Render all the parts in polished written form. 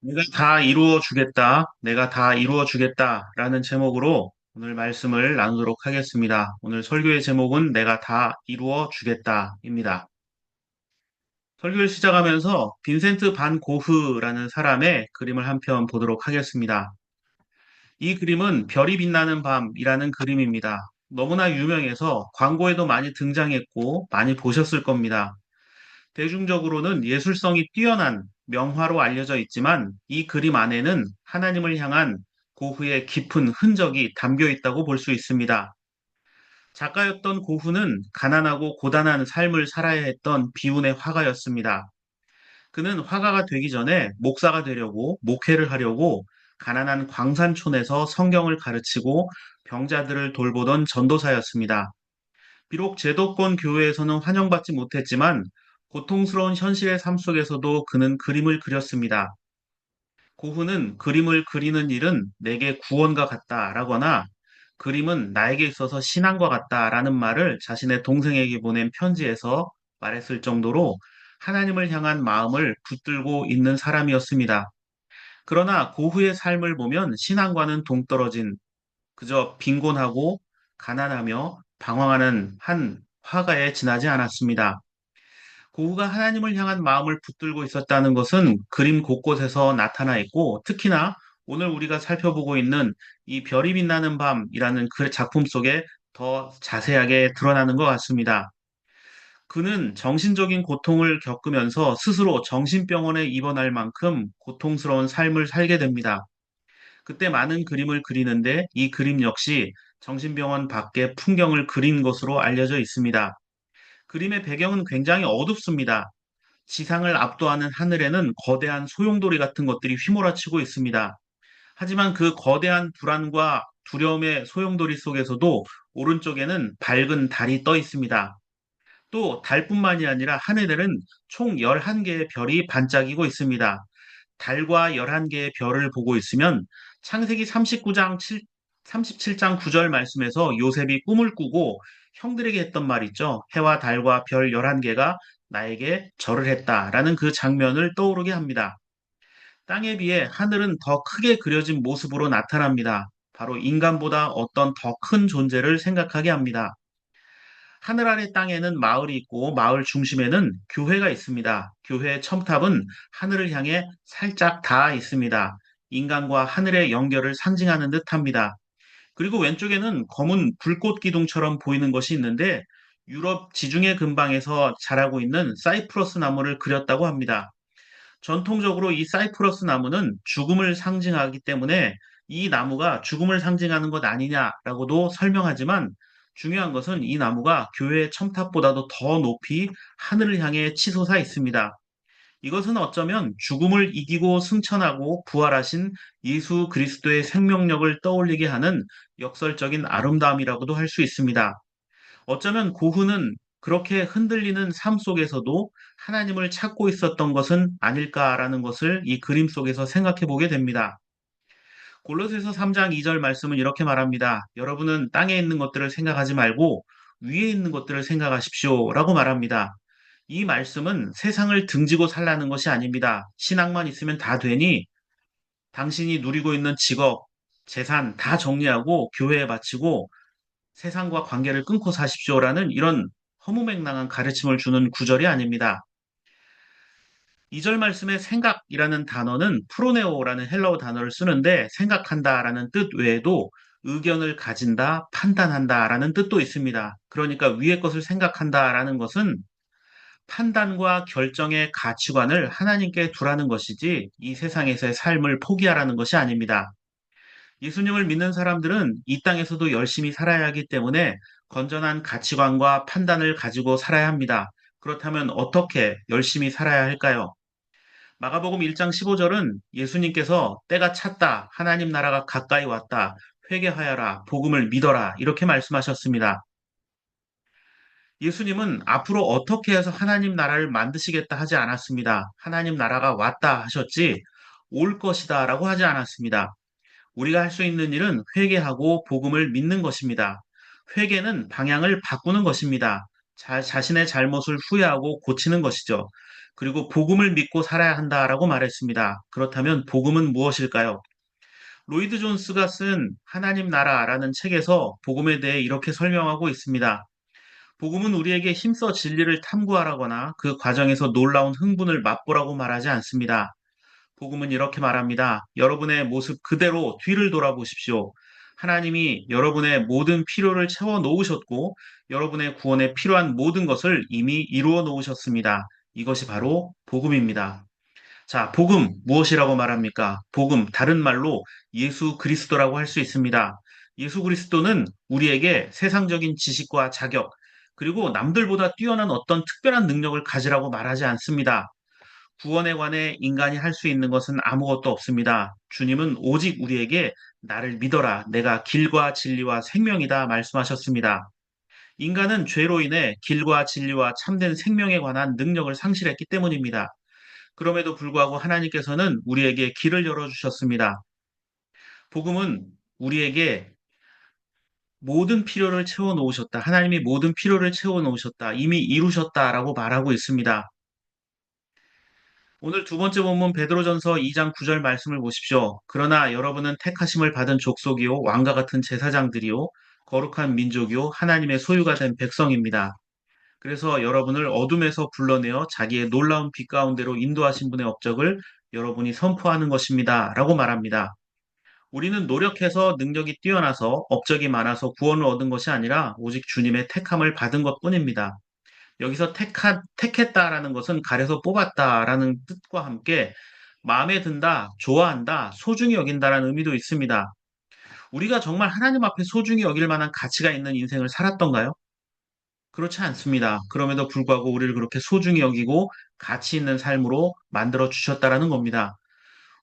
내가 다 이루어 주겠다. 내가 다 이루어 주겠다. 라는 제목으로 오늘 말씀을 나누도록 하겠습니다. 오늘 설교의 제목은 내가 다 이루어 주겠다입니다. 설교를 시작하면서 빈센트 반 고흐라는 사람의 그림을 한 편 보도록 하겠습니다. 이 그림은 별이 빛나는 밤이라는 그림입니다. 너무나 유명해서 광고에도 많이 등장했고 많이 보셨을 겁니다. 대중적으로는 예술성이 뛰어난 명화로 알려져 있지만 이 그림 안에는 하나님을 향한 고흐의 깊은 흔적이 담겨 있다고 볼 수 있습니다. 작가였던 고흐는 가난하고 고단한 삶을 살아야 했던 비운의 화가였습니다. 그는 화가가 되기 전에 목사가 되려고 목회를 하려고 가난한 광산촌에서 성경을 가르치고 병자들을 돌보던 전도사였습니다. 비록 제도권 교회에서는 환영받지 못했지만 고통스러운 현실의 삶 속에서도 그는 그림을 그렸습니다. 고흐는 그림을 그리는 일은 내게 구원과 같다라거나 그림은 나에게 있어서 신앙과 같다라는 말을 자신의 동생에게 보낸 편지에서 말했을 정도로 하나님을 향한 마음을 붙들고 있는 사람이었습니다. 그러나 고흐의 삶을 보면 신앙과는 동떨어진 그저 빈곤하고 가난하며 방황하는 한 화가에 지나지 않았습니다. 고흐가 하나님을 향한 마음을 붙들고 있었다는 것은 그림 곳곳에서 나타나 있고 특히나 오늘 우리가 살펴보고 있는 이 별이 빛나는 밤이라는 그 작품 속에 더 자세하게 드러나는 것 같습니다. 그는 정신적인 고통을 겪으면서 스스로 정신병원에 입원할 만큼 고통스러운 삶을 살게 됩니다. 그때 많은 그림을 그리는데 이 그림 역시 정신병원 밖의 풍경을 그린 것으로 알려져 있습니다. 그림의 배경은 굉장히 어둡습니다. 지상을 압도하는 하늘에는 거대한 소용돌이 같은 것들이 휘몰아치고 있습니다. 하지만 그 거대한 불안과 두려움의 소용돌이 속에서도 오른쪽에는 밝은 달이 떠 있습니다. 또 달뿐만이 아니라 하늘에는 총 11개의 별이 반짝이고 있습니다. 달과 11개의 별을 보고 있으면 창세기 39장 37장 9절 말씀에서 요셉이 꿈을 꾸고 형들에게 했던 말 있죠. 해와 달과 별 11개가 나에게 절을 했다라는 그 장면을 떠오르게 합니다. 땅에 비해 하늘은 더 크게 그려진 모습으로 나타납니다. 바로 인간보다 어떤 더 큰 존재를 생각하게 합니다. 하늘 아래 땅에는 마을이 있고 마을 중심에는 교회가 있습니다. 교회의 첨탑은 하늘을 향해 살짝 닿아 있습니다. 인간과 하늘의 연결을 상징하는 듯합니다. 그리고 왼쪽에는 검은 불꽃 기둥처럼 보이는 것이 있는데 유럽 지중해 근방에서 자라고 있는 사이프러스 나무를 그렸다고 합니다. 전통적으로 이 사이프러스 나무는 죽음을 상징하기 때문에 이 나무가 죽음을 상징하는 것 아니냐라고도 설명하지만 중요한 것은 이 나무가 교회의 첨탑보다도 더 높이 하늘을 향해 치솟아 있습니다. 이것은 어쩌면 죽음을 이기고 승천하고 부활하신 예수 그리스도의 생명력을 떠올리게 하는 역설적인 아름다움이라고도 할 수 있습니다. 어쩌면 고흐는 그렇게 흔들리는 삶 속에서도 하나님을 찾고 있었던 것은 아닐까라는 것을 이 그림 속에서 생각해 보게 됩니다. 골로새서 3장 2절 말씀은 이렇게 말합니다. 여러분은 땅에 있는 것들을 생각하지 말고 위에 있는 것들을 생각하십시오라고 말합니다. 이 말씀은 세상을 등지고 살라는 것이 아닙니다. 신앙만 있으면 다 되니 당신이 누리고 있는 직업, 재산 다 정리하고 교회에 바치고 세상과 관계를 끊고 사십시오라는 이런 허무맹랑한 가르침을 주는 구절이 아닙니다. 2절 말씀에 생각이라는 단어는 프로네오라는 헬라어 단어를 쓰는데 생각한다라는 뜻 외에도 의견을 가진다, 판단한다라는 뜻도 있습니다. 그러니까 위의 것을 생각한다라는 것은 판단과 결정의 가치관을 하나님께 두라는 것이지 이 세상에서의 삶을 포기하라는 것이 아닙니다. 예수님을 믿는 사람들은 이 땅에서도 열심히 살아야 하기 때문에 건전한 가치관과 판단을 가지고 살아야 합니다. 그렇다면 어떻게 열심히 살아야 할까요? 마가복음 1장 15절은 예수님께서 때가 찼다, 하나님 나라가 가까이 왔다, 회개하여라, 복음을 믿어라, 이렇게 말씀하셨습니다. 예수님은 앞으로 어떻게 해서 하나님 나라를 만드시겠다 하지 않았습니다. 하나님 나라가 왔다 하셨지, 올 것이다 라고 하지 않았습니다. 우리가 할 수 있는 일은 회개하고 복음을 믿는 것입니다. 회개는 방향을 바꾸는 것입니다. 자신의 잘못을 후회하고 고치는 것이죠. 그리고 복음을 믿고 살아야 한다라고 말했습니다. 그렇다면 복음은 무엇일까요? 로이드 존스가 쓴 하나님 나라라는 책에서 복음에 대해 이렇게 설명하고 있습니다. 복음은 우리에게 힘써 진리를 탐구하라거나 그 과정에서 놀라운 흥분을 맛보라고 말하지 않습니다. 복음은 이렇게 말합니다. 여러분의 모습 그대로 뒤를 돌아보십시오. 하나님이 여러분의 모든 필요를 채워 놓으셨고 여러분의 구원에 필요한 모든 것을 이미 이루어 놓으셨습니다. 이것이 바로 복음입니다. 자, 복음 무엇이라고 말합니까? 복음 다른 말로 예수 그리스도라고 할 수 있습니다. 예수 그리스도는 우리에게 세상적인 지식과 자격, 그리고 남들보다 뛰어난 어떤 특별한 능력을 가지라고 말하지 않습니다. 구원에 관해 인간이 할 수 있는 것은 아무것도 없습니다. 주님은 오직 우리에게 나를 믿어라. 내가 길과 진리와 생명이다 말씀하셨습니다. 인간은 죄로 인해 길과 진리와 참된 생명에 관한 능력을 상실했기 때문입니다. 그럼에도 불구하고 하나님께서는 우리에게 길을 열어주셨습니다. 복음은 우리에게 모든 필요를 채워 놓으셨다. 하나님이 모든 필요를 채워 놓으셨다. 이미 이루셨다라고 말하고 있습니다. 오늘 두 번째 본문 베드로전서 2장 9절 말씀을 보십시오. 그러나 여러분은 택하심을 받은 족속이요 왕과 같은 제사장들이요 거룩한 민족이요 하나님의 소유가 된 백성입니다. 그래서 여러분을 어둠에서 불러내어 자기의 놀라운 빛 가운데로 인도하신 분의 업적을 여러분이 선포하는 것입니다. 라고 말합니다. 우리는 노력해서 능력이 뛰어나서 업적이 많아서 구원을 얻은 것이 아니라 오직 주님의 택함을 받은 것 뿐입니다. 여기서 택했다라는 것은 가려서 뽑았다라는 뜻과 함께 마음에 든다, 좋아한다, 소중히 여긴다라는 의미도 있습니다. 우리가 정말 하나님 앞에 소중히 여길 만한 가치가 있는 인생을 살았던가요? 그렇지 않습니다. 그럼에도 불구하고 우리를 그렇게 소중히 여기고 가치 있는 삶으로 만들어 주셨다라는 겁니다.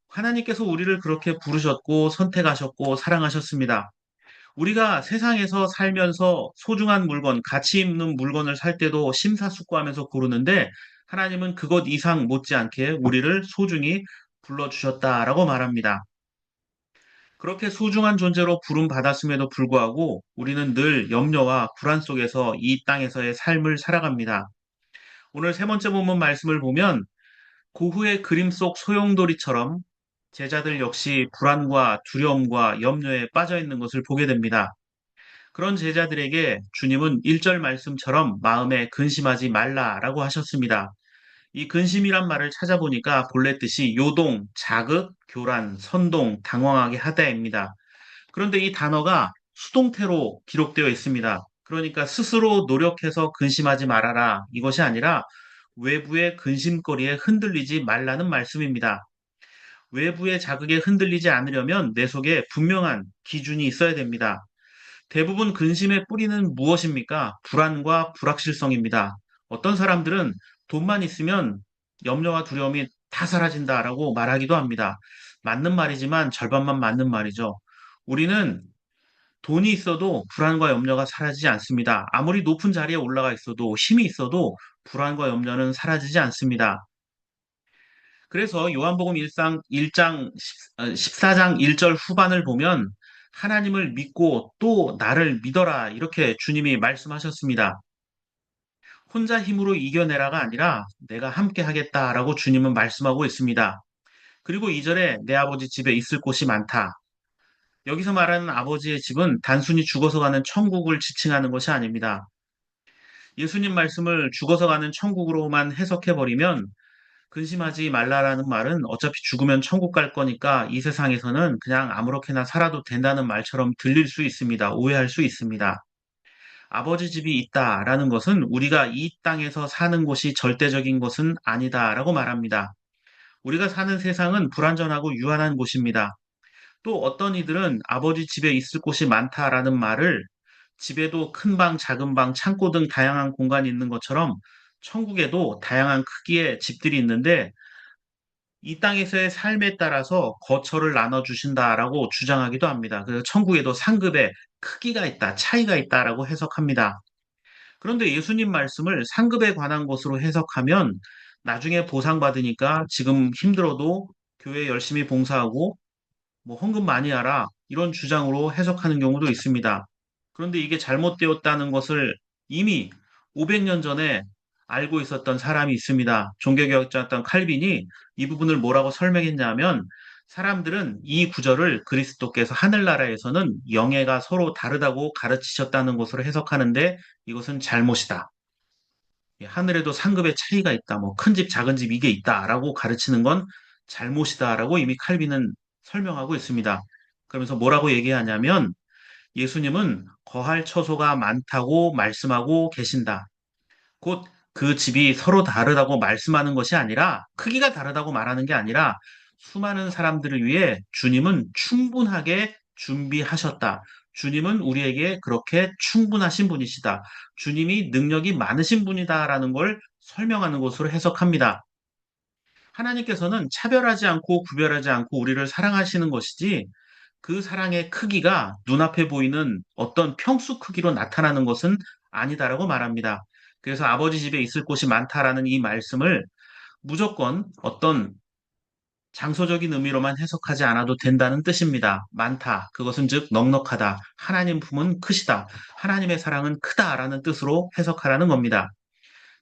하나님께서 우리를 그렇게 부르셨고 선택하셨고 사랑하셨습니다. 우리가 세상에서 살면서 소중한 물건, 가치 있는 물건을 살 때도 심사숙고하면서 고르는데 하나님은 그것 이상 못지않게 우리를 소중히 불러주셨다라고 말합니다. 그렇게 소중한 존재로 부름 받았음에도 불구하고 우리는 늘 염려와 불안 속에서 이 땅에서의 삶을 살아갑니다. 오늘 세 번째 본문 말씀을 보면 고흐의 그림 속 소용돌이처럼 제자들 역시 불안과 두려움과 염려에 빠져 있는 것을 보게 됩니다. 그런 제자들에게 주님은 1절 말씀처럼 마음에 근심하지 말라라고 하셨습니다. 이 근심이란 말을 찾아보니까 본래 뜻이 요동, 자극, 교란, 선동, 당황하게 하다입니다. 그런데 이 단어가 수동태로 기록되어 있습니다. 그러니까 스스로 노력해서 근심하지 말아라. 이것이 아니라 외부의 근심거리에 흔들리지 말라는 말씀입니다. 외부의 자극에 흔들리지 않으려면 내 속에 분명한 기준이 있어야 됩니다. 대부분 근심의 뿌리는 무엇입니까? 불안과 불확실성입니다. 어떤 사람들은 돈만 있으면 염려와 두려움이 다 사라진다라고 말하기도 합니다. 맞는 말이지만 절반만 맞는 말이죠. 우리는 돈이 있어도 불안과 염려가 사라지지 않습니다. 아무리 높은 자리에 올라가 있어도 힘이 있어도 불안과 염려는 사라지지 않습니다. 그래서 요한복음 1장 14장 1절 후반을 보면 하나님을 믿고 또 나를 믿어라 이렇게 주님이 말씀하셨습니다. 혼자 힘으로 이겨내라가 아니라 내가 함께 하겠다라고 주님은 말씀하고 있습니다. 그리고 2절에 내 아버지 집에 있을 곳이 많다. 여기서 말하는 아버지의 집은 단순히 죽어서 가는 천국을 지칭하는 것이 아닙니다. 예수님 말씀을 죽어서 가는 천국으로만 해석해버리면 근심하지 말라라는 말은 어차피 죽으면 천국 갈 거니까 이 세상에서는 그냥 아무렇게나 살아도 된다는 말처럼 들릴 수 있습니다. 오해할 수 있습니다. 아버지 집이 있다라는 것은 우리가 이 땅에서 사는 곳이 절대적인 것은 아니다라고 말합니다. 우리가 사는 세상은 불완전하고 유한한 곳입니다. 또 어떤 이들은 아버지 집에 있을 곳이 많다라는 말을 집에도 큰 방, 작은 방, 창고 등 다양한 공간이 있는 것처럼 천국에도 다양한 크기의 집들이 있는데 이 땅에서의 삶에 따라서 거처를 나눠주신다라고 주장하기도 합니다. 그래서 천국에도 상급의 크기가 있다, 차이가 있다라고 해석합니다. 그런데 예수님 말씀을 상급에 관한 것으로 해석하면 나중에 보상받으니까 지금 힘들어도 교회 열심히 봉사하고 뭐 헌금 많이 하라 이런 주장으로 해석하는 경우도 있습니다. 그런데 이게 잘못되었다는 것을 이미 500년 전에 알고 있었던 사람이 있습니다. 종교개혁자였던 칼빈이 이 부분을 뭐라고 설명했냐면 사람들은 이 구절을 그리스도께서 하늘나라에서는 영예가 서로 다르다고 가르치셨다는 것으로 해석하는데 이것은 잘못이다. 하늘에도 상급의 차이가 있다. 뭐 큰 집, 작은 집 이게 있다라고 가르치는 건 잘못이다라고 이미 칼빈은 설명하고 있습니다. 그러면서 뭐라고 얘기하냐면 예수님은 거할 처소가 많다고 말씀하고 계신다. 곧 그 집이 서로 다르다고 말씀하는 것이 아니라 크기가 다르다고 말하는 게 아니라 수많은 사람들을 위해 주님은 충분하게 준비하셨다. 주님은 우리에게 그렇게 충분하신 분이시다. 주님이 능력이 많으신 분이다라는 걸 설명하는 것으로 해석합니다. 하나님께서는 차별하지 않고 구별하지 않고 우리를 사랑하시는 것이지 그 사랑의 크기가 눈앞에 보이는 어떤 평수 크기로 나타나는 것은 아니다라고 말합니다. 그래서 아버지 집에 있을 곳이 많다라는 이 말씀을 무조건 어떤 장소적인 의미로만 해석하지 않아도 된다는 뜻입니다. 많다. 그것은 즉 넉넉하다. 하나님 품은 크시다. 하나님의 사랑은 크다라는 뜻으로 해석하라는 겁니다.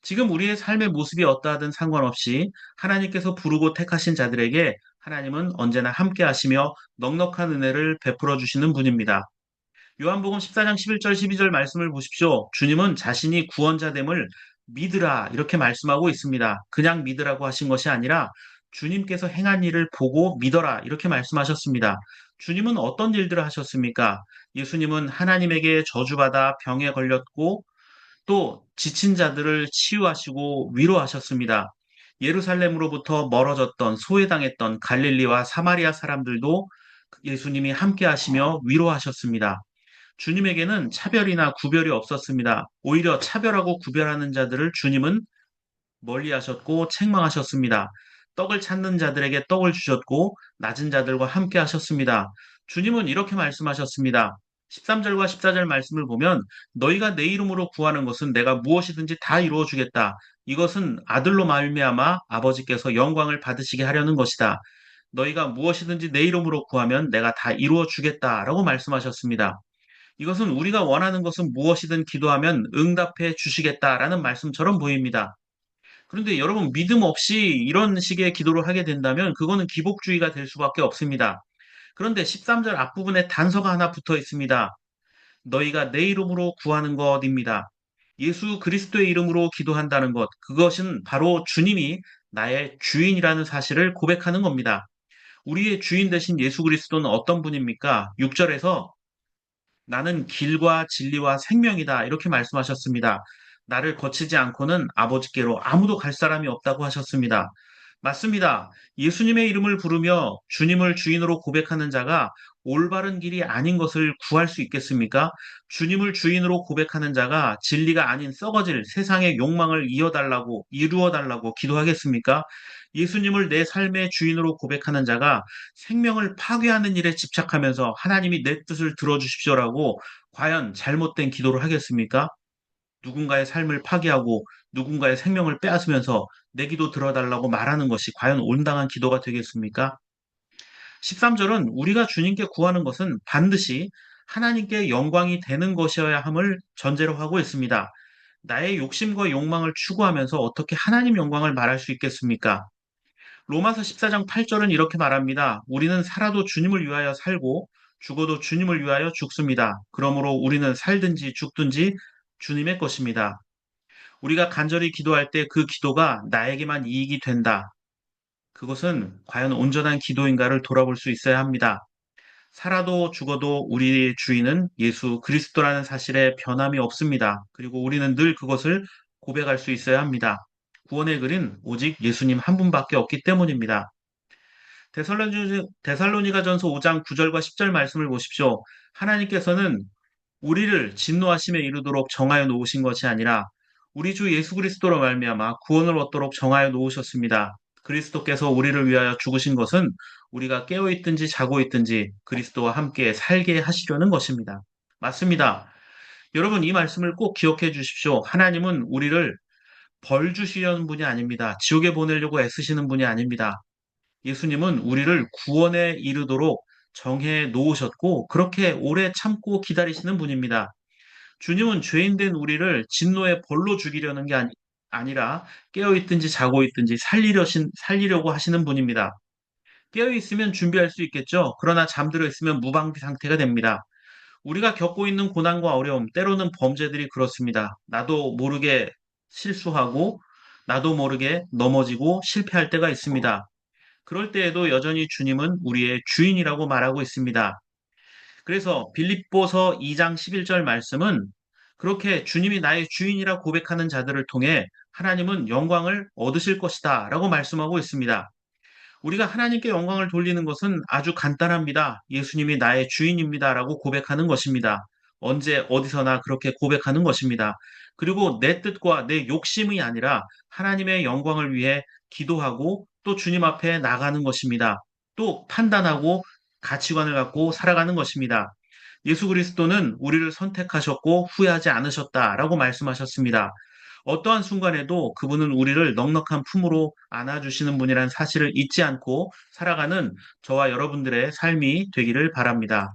지금 우리의 삶의 모습이 어떠하든 상관없이 하나님께서 부르고 택하신 자들에게 하나님은 언제나 함께 하시며 넉넉한 은혜를 베풀어 주시는 분입니다. 요한복음 14장 11절 12절 말씀을 보십시오. 주님은 자신이 구원자됨을 믿으라 이렇게 말씀하고 있습니다. 그냥 믿으라고 하신 것이 아니라 주님께서 행한 일을 보고 믿어라 이렇게 말씀하셨습니다. 주님은 어떤 일들을 하셨습니까? 예수님은 하나님에게 저주받아 병에 걸렸고 또 지친 자들을 치유하시고 위로하셨습니다. 예루살렘으로부터 멀어졌던 소외당했던 갈릴리와 사마리아 사람들도 예수님이 함께 하시며 위로하셨습니다. 주님에게는 차별이나 구별이 없었습니다. 오히려 차별하고 구별하는 자들을 주님은 멀리 하셨고 책망하셨습니다. 떡을 찾는 자들에게 떡을 주셨고 낮은 자들과 함께 하셨습니다. 주님은 이렇게 말씀하셨습니다. 13절과 14절 말씀을 보면 너희가 내 이름으로 구하는 것은 내가 무엇이든지 다 이루어 주겠다. 이것은 아들로 말미암아 아버지께서 영광을 받으시게 하려는 것이다. 너희가 무엇이든지 내 이름으로 구하면 내가 다 이루어 주겠다라고 말씀하셨습니다. 이것은 우리가 원하는 것은 무엇이든 기도하면 응답해 주시겠다라는 말씀처럼 보입니다. 그런데 여러분 믿음 없이 이런 식의 기도를 하게 된다면 그거는 기복주의가 될 수밖에 없습니다. 그런데 13절 앞부분에 단서가 하나 붙어 있습니다. 너희가 내 이름으로 구하는 것입니다. 예수 그리스도의 이름으로 기도한다는 것, 그것은 바로 주님이 나의 주인이라는 사실을 고백하는 겁니다. 우리의 주인 되신 예수 그리스도는 어떤 분입니까? 6절에서 나는 길과 진리와 생명이다. 이렇게 말씀하셨습니다. 나를 거치지 않고는 아버지께로 아무도 갈 사람이 없다고 하셨습니다. 맞습니다. 예수님의 이름을 부르며 주님을 주인으로 고백하는 자가 올바른 길이 아닌 것을 구할 수 있겠습니까? 주님을 주인으로 고백하는 자가 진리가 아닌 썩어질 세상의 욕망을 이루어달라고 기도하겠습니까? 예수님을 내 삶의 주인으로 고백하는 자가 생명을 파괴하는 일에 집착하면서 하나님이 내 뜻을 들어주십시오라고 과연 잘못된 기도를 하겠습니까? 누군가의 삶을 파괴하고 누군가의 생명을 빼앗으면서 내 기도 들어달라고 말하는 것이 과연 온당한 기도가 되겠습니까? 13절은 우리가 주님께 구하는 것은 반드시 하나님께 영광이 되는 것이어야 함을 전제로 하고 있습니다. 나의 욕심과 욕망을 추구하면서 어떻게 하나님 영광을 말할 수 있겠습니까? 로마서 14장 8절은 이렇게 말합니다. 우리는 살아도 주님을 위하여 살고 죽어도 주님을 위하여 죽습니다. 그러므로 우리는 살든지 죽든지 주님의 것입니다. 우리가 간절히 기도할 때 그 기도가 나에게만 이익이 된다. 그것은 과연 온전한 기도인가를 돌아볼 수 있어야 합니다. 살아도 죽어도 우리의 주인은 예수 그리스도라는 사실에 변함이 없습니다. 그리고 우리는 늘 그것을 고백할 수 있어야 합니다. 구원의 글은 오직 예수님 한 분밖에 없기 때문입니다. 데살로니가전서 5장 9절과 10절 말씀을 보십시오. 하나님께서는 우리를 진노하심에 이르도록 정하여 놓으신 것이 아니라 우리 주 예수 그리스도로 말미암아 구원을 얻도록 정하여 놓으셨습니다. 그리스도께서 우리를 위하여 죽으신 것은 우리가 깨어 있든지 자고 있든지 그리스도와 함께 살게 하시려는 것입니다. 맞습니다. 여러분 이 말씀을 꼭 기억해 주십시오. 하나님은 우리를 벌 주시려는 분이 아닙니다. 지옥에 보내려고 애쓰시는 분이 아닙니다. 예수님은 우리를 구원에 이르도록 정해 놓으셨고 그렇게 오래 참고 기다리시는 분입니다. 주님은 죄인된 우리를 진노의 벌로 죽이려는 게 아니, 아니라 깨어 있든지 자고 있든지 살리려고 하시는 분입니다. 깨어 있으면 준비할 수 있겠죠. 그러나 잠들어 있으면 무방비 상태가 됩니다. 우리가 겪고 있는 고난과 어려움, 때로는 범죄들이 그렇습니다. 나도 모르게 실수하고, 나도 모르게 넘어지고 실패할 때가 있습니다. 그럴 때에도 여전히 주님은 우리의 주인이라고 말하고 있습니다. 그래서 빌립보서 2장 11절 말씀은 그렇게 주님이 나의 주인이라 고백하는 자들을 통해 하나님은 영광을 얻으실 것이다 라고 말씀하고 있습니다. 우리가 하나님께 영광을 돌리는 것은 아주 간단합니다. 예수님이 나의 주인입니다 라고 고백하는 것입니다. 언제 어디서나 그렇게 고백하는 것입니다. 그리고 내 뜻과 내 욕심이 아니라 하나님의 영광을 위해 기도하고 또 주님 앞에 나가는 것입니다. 또 판단하고 가치관을 갖고 살아가는 것입니다. 예수 그리스도는 우리를 선택하셨고 후회하지 않으셨다라고 말씀하셨습니다. 어떠한 순간에도 그분은 우리를 넉넉한 품으로 안아주시는 분이라는 사실을 잊지 않고 살아가는 저와 여러분들의 삶이 되기를 바랍니다.